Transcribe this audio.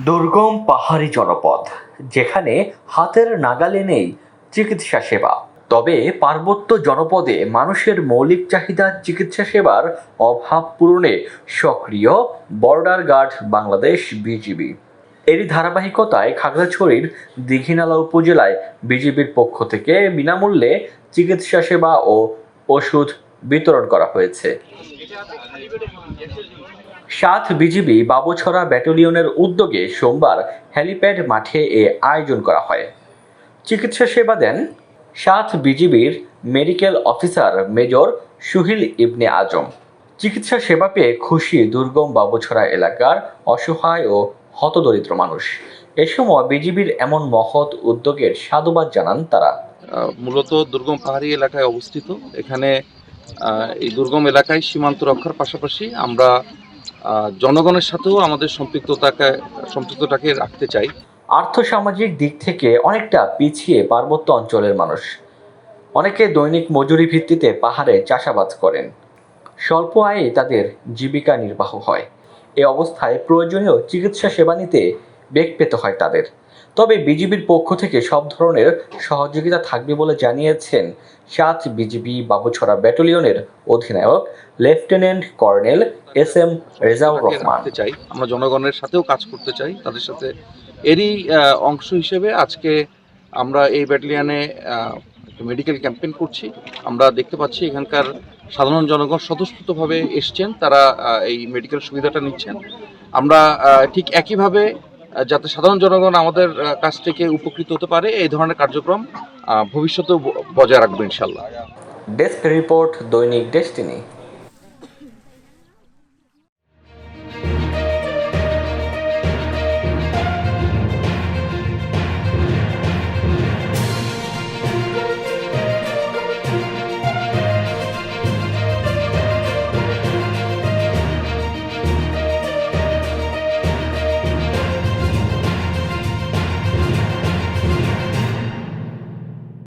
দুর্গম পাহাড়ি জনপদ, যেখানে হাতের নাগালে নেই চিকিৎসা সেবা। তবে পার্বত্য জনপদে মানুষের মৌলিক চাহিদা চিকিৎসা সেবার অভাব পূরণে সক্রিয় বর্ডার গার্ড বাংলাদেশ বিজিবি। এরই ধারাবাহিকতায় খাগড়াছড়ির দীঘিনালা উপজেলায় বিজিবির পক্ষ থেকে বিনামূল্যে চিকিৎসা সেবা ও ওষুধ বিতরণ করা হয়েছে। ৭ বিজিবি বাবুছড়া ব্যাটালিয়নের উদ্যোগে সোমবার হেলিপ্যাড মাঠে এ আয়োজন করা হয়। চিকিৎসা সেবা দেন ৭ বিজিবির মেডিকেল অফিসার মেজর সুহিল ইবনে আজম। চিকিৎসা সেবা পেয়ে খুশি দুর্গম বাবুছড়া এলাকার অসহায় ও হতদরিদ্র মানুষ। এ সময় বিজিবির এমন মহৎ উদ্যোগের সাধুবাদ জানান তারা। মূলত দুর্গম পাহাড়ি এলাকায় অবস্থিত। এখানে এই দুর্গম এলাকায় সীমান্ত রক্ষার পাশাপাশি আমরা জনগণের সাথেও আমাদের সম্পৃক্ততাকে রাখতে চাই। আর্থসামাজিক দিক থেকে অনেকটা পিছিয়ে পার্বত্য অঞ্চলের মানুষ। অনেকে দৈনিক মজুরি ভিত্তিতে পাহাড়ে চাষাবাদ করেন। স্বল্প আয়ে তাদের জীবিকা নির্বাহ হয়। এ অবস্থায় প্রয়োজনীয় চিকিৎসা সেবা নিতে বেগ পেতে হয় তাদের। তবে বিজিবির পক্ষ থেকে সব ধরনের সহযোগিতা থাকবে বলে জানিয়েছেন ৭ বিজিবি বাবুছড়া ব্যাটালিয়নের অধিনায়ক lieutenant colonel SM. Rezaur Rahman. আমরা জনগণের সাথেও কাজ করতে চাই, তাদের সাথে। এরই অংশ হিসেবে আজকে আমরা এই ব্যাটালিয়নে মেডিকেল ক্যাম্পেইন করছি। আমরা দেখতে পাচ্ছি এখানকার সাধারণ জনগণ স্বতঃস্ফূর্তভাবে এসছেন, তারা এই মেডিকেল সুবিধাটা নিচ্ছেন। আমরা ঠিক একইভাবে যাতে সাধারণ জনগণ আমাদের কাছ থেকে উপকৃত হতে পারে, এই ধরনের কার্যক্রম ভবিষ্যতেও বজায় রাখবো ইনশাল্লাহ। ডেস্ক রিপোর্ট, দৈনিক ডেস্টিনি।